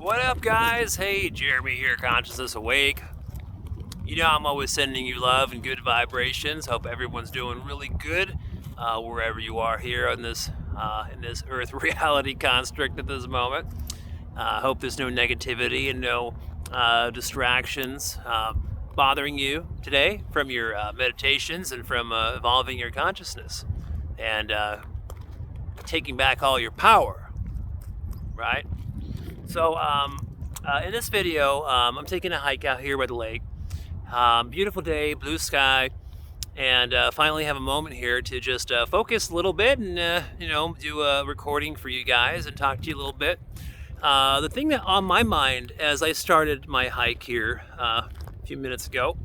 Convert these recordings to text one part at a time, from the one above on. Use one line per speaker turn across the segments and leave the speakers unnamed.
What up, guys? Hey, Jeremy here, Consciousness Awake. You know, I'm always sending you love and good vibrations. Hope everyone's doing really good wherever you are here in this Earth reality construct at this moment. Hope there's no negativity and no distractions bothering you today from your meditations and from evolving your consciousness and taking back all your power, right? So in this video, I'm taking a hike out here by the lake. Beautiful day, blue sky, and finally have a moment here to just focus a little bit and, do a recording for you guys and talk to you a little bit. The thing that on my mind as I started my hike here a few minutes ago,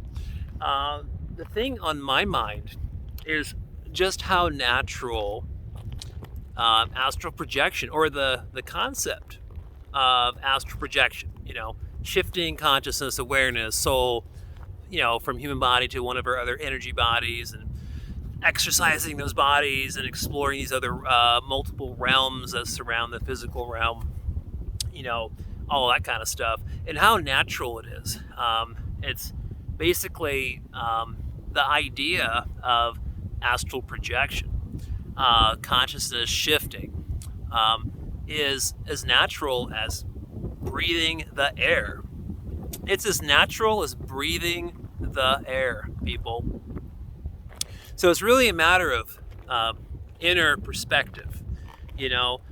the thing on my mind is just how natural astral projection, or the concept of astral projection, shifting consciousness, awareness, soul, from human body to one of our other energy bodies, and exercising those bodies and exploring these other multiple realms that surround the physical realm, all that kind of stuff, and how natural it is. It's basically the idea of astral projection, consciousness shifting, is as natural as breathing the air. It's as natural as breathing the air, people. So it's really a matter of inner perspective,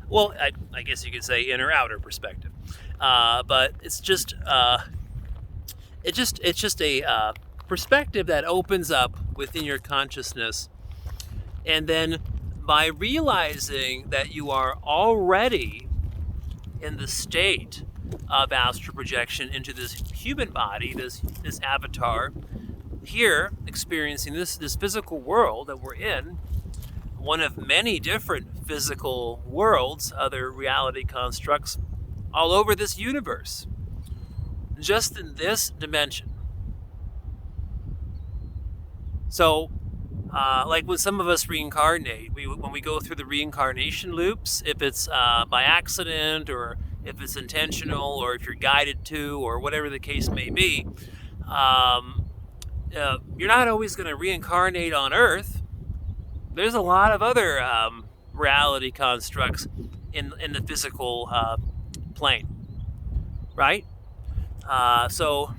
Well, I guess you could say inner outer perspective, but it's just a perspective that opens up within your consciousness, and then by realizing that you are already in the state of astral projection into this human body, this avatar, here experiencing this physical world that we're in, one of many different physical worlds, other reality constructs all over this universe, just in this dimension. So, like when some of us reincarnate, when we go through the reincarnation loops, if it's by accident or if it's intentional or if you're guided to or whatever the case may be, you're not always going to reincarnate on Earth. There's a lot of other reality constructs in the physical plane, right? So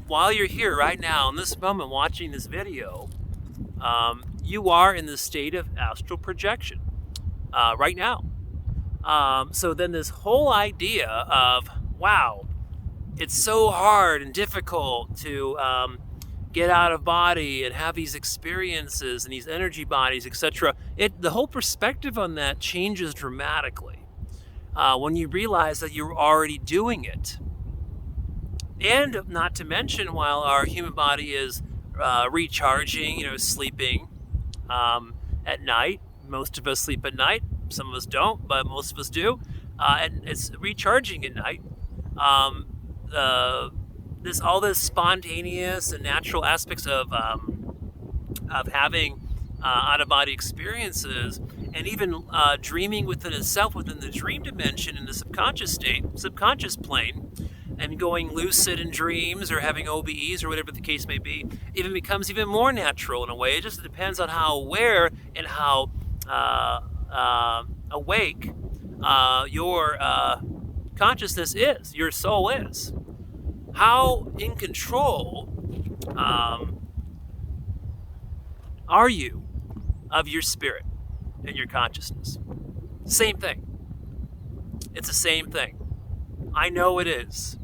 while you're here right now in this moment watching this video, you are in the state of astral projection right now. So then this whole idea of, wow, it's so hard and difficult to get out of body and have these experiences and these energy bodies, etc. The whole perspective on that changes dramatically when you realize that you're already doing it. And not to mention, while our human body is recharging, sleeping at night. Most of us sleep at night. Some of us don't, but most of us do. And it's recharging at night. All this spontaneous and natural aspects of having out-of-body experiences, and even dreaming within itself, within the dream dimension in the subconscious plane, and going lucid in dreams or having OBEs or whatever the case may be, even becomes even more natural in a way. It just depends on how aware and how awake your consciousness is, your soul is. How in control are you of your spirit and your consciousness? Same thing. It's the same thing. I know it is.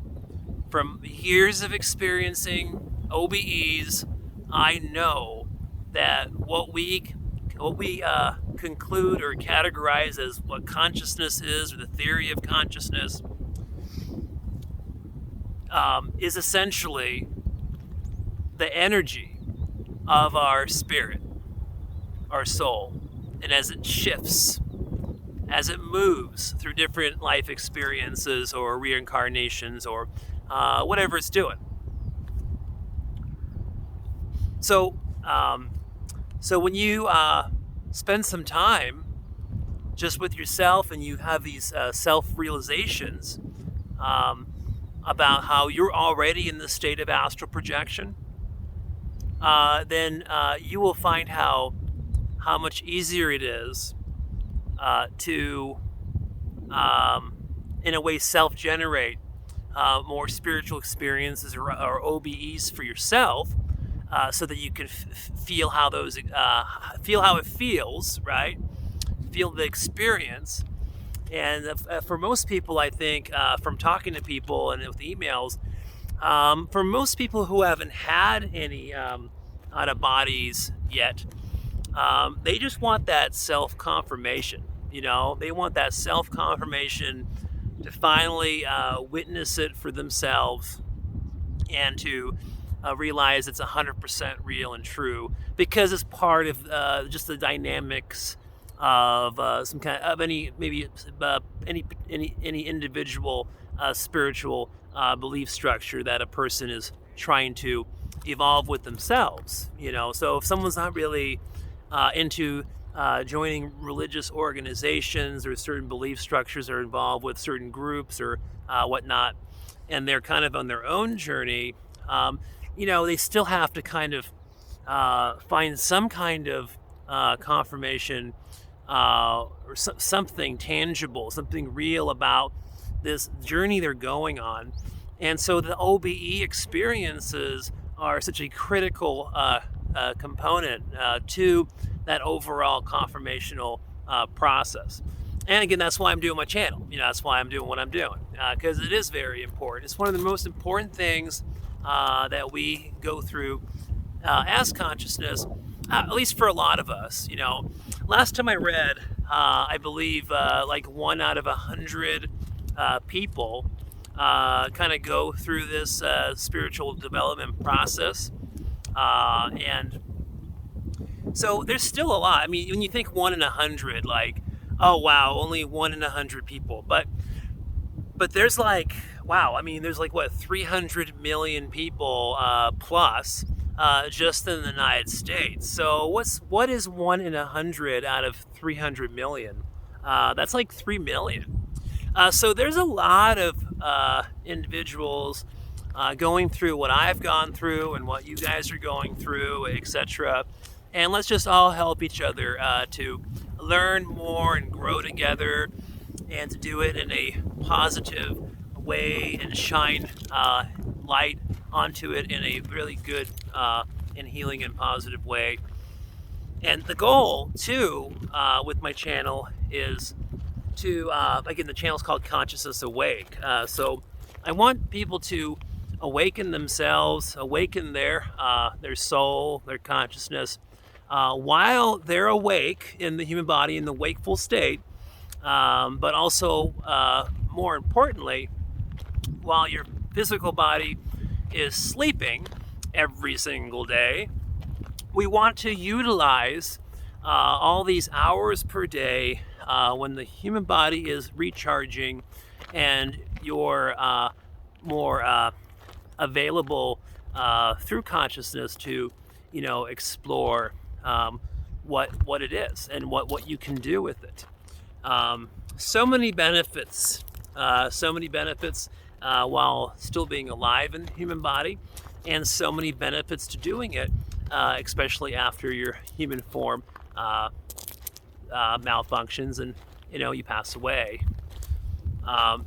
From years of experiencing OBEs, I know that what we conclude or categorize as what consciousness is, or the theory of consciousness, is essentially the energy of our spirit, our soul, and as it shifts, as it moves through different life experiences or reincarnations or whatever it's doing. So when you spend some time just with yourself, and you have these self-realizations about how you're already in the state of astral projection, then you will find how much easier it is to, in a way, self-generate more spiritual experiences or OBEs for yourself, so that you can feel how those feel how it feels, right? Feel the experience. And for most people, I think, from talking to people and with emails, for most people who haven't had any out of bodies yet, they just want that self-confirmation. You know, they want that self-confirmation to finally witness it for themselves, and to realize it's 100% real and true, because it's part of just the dynamics of some kind of any individual spiritual belief structure that a person is trying to evolve with themselves. You know, so if someone's not really into joining religious organizations, or certain belief structures are involved with certain groups or whatnot, and they're kind of on their own journey, you know, they still have to kind of find some kind of confirmation or something tangible, something real about this journey they're going on. And so the OBE experiences are such a critical component to that overall confirmational process. And again, that's why I'm doing my channel. You know, that's why I'm doing what I'm doing, because it is very important. It's one of the most important things that we go through as consciousness, at least for a lot of us. You know, last time I read, I believe like 1 out of 100 people kind of go through this spiritual development process, and so there's still a lot. I mean, when you think 1 in 100, like, oh wow, only 1 in 100 people, but there's like, wow, I mean, there's like what, 300 million people plus just in the United States. So what is 1 in 100 out of 300 million? That's like 3 million. So there's a lot of individuals going through what I've gone through and what you guys are going through, etc. And let's just all help each other to learn more and grow together, and to do it in a positive way, and shine light onto it in a really good and healing and positive way. And the goal too with my channel is to, again, the channel is called Consciousness Awake. So I want people to awaken themselves, awaken their soul, their consciousness, while they're awake in the human body, in the wakeful state, but also, more importantly, while your physical body is sleeping every single day. We want to utilize all these hours per day when the human body is recharging, and you're more available through consciousness to, you know, explore what it is and what you can do with it. So many benefits while still being alive in the human body, and so many benefits to doing it, especially after your human form malfunctions and, you know, you pass away.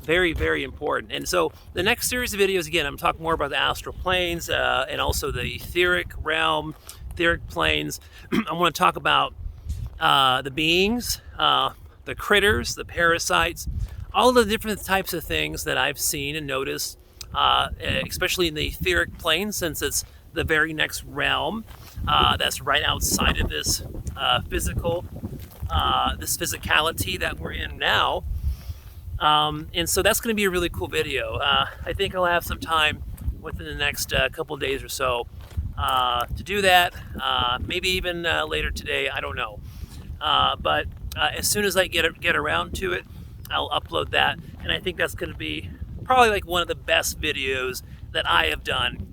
Very, very important. And so the next series of videos, again, I'm talking more about the astral planes and also the etheric realm, etheric planes. I want to talk about the beings, the critters, the parasites, all the different types of things that I've seen and noticed, especially in the etheric plane, since it's the very next realm that's right outside of this physical, this physicality that we're in now. And so that's going to be a really cool video. I think I'll have some time within the next couple days or so to do that. Maybe even later today, I don't know. But as soon as I get around to it, I'll upload that. And I think that's going to be probably like one of the best videos that I have done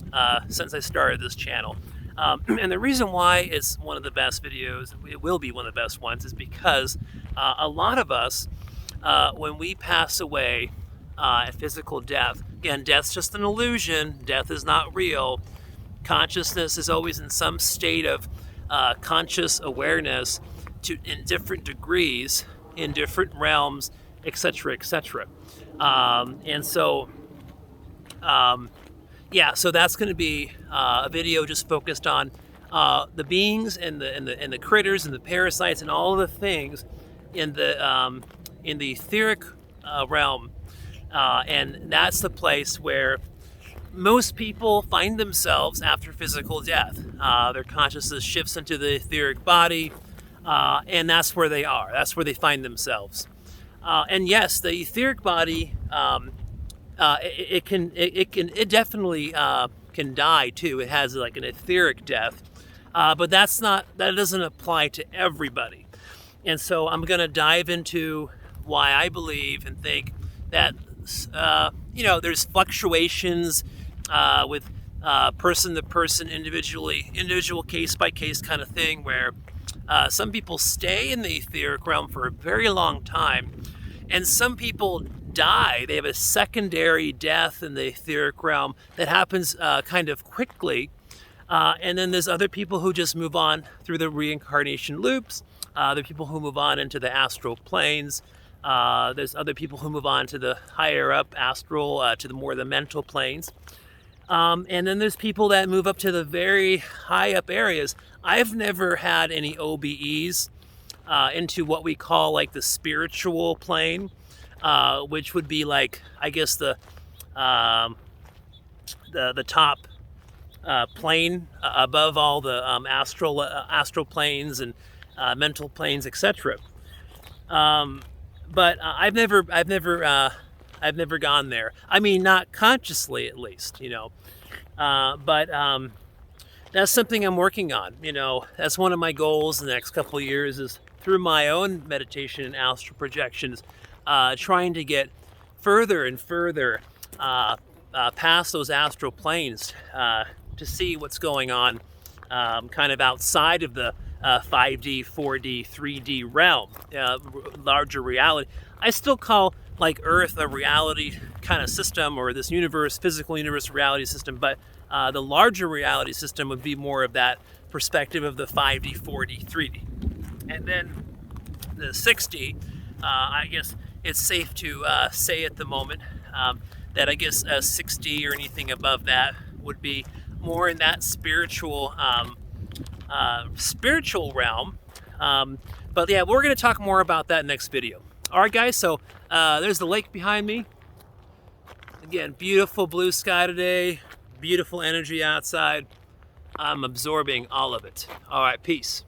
since I started this channel. And the reason why it's one of the best videos, it will be one of the best ones, is because a lot of us, when we pass away at physical death, again, death's just an illusion, death is not real. Consciousness is always in some state of conscious awareness in different degrees, in different realms, etc., etc. And so, yeah, so that's going to be a video just focused on the beings and the critters and the parasites and all of the things in the etheric realm, and that's the place where most people find themselves after physical death. Their consciousness shifts into the etheric body, and that's where they are. That's where they find themselves. And yes, the etheric body, it definitely can die too. It has like an etheric death, but that doesn't apply to everybody. And so I'm going to dive into why I believe and think that there's fluctuations with person to person, individual case by case kind of thing, where some people stay in the etheric realm for a very long time, and some people die. They have a secondary death in the etheric realm that happens kind of quickly. And then there's other people who just move on through the reincarnation loops. There are people who move on into the astral planes. There's other people who move on to the higher up astral, to the more the mental planes. And then there's people that move up to the very high up areas. I've never had any OBEs into what we call like the spiritual plane, which would be like, I guess the top plane above all the astral planes and mental planes, etc. But I've never gone there. I mean, not consciously, at least, But that's something I'm working on. That's one of my goals in the next couple of years, is through my own meditation and astral projections, trying to get further and further past those astral planes to see what's going on kind of outside of the 5D, 4D, 3D realm, larger reality. I still call like Earth a reality kind of system, or this universe, physical universe reality system, but the larger reality system would be more of that perspective of the 5D, 4D, 3D. And then the 6D, I guess it's safe to say at the moment that I guess 6D or anything above that would be more in that spiritual realm. But yeah, we're going to talk more about that next video. All right, guys, so there's the lake behind me. Again, beautiful blue sky today, beautiful energy outside. I'm absorbing all of it. All right, peace.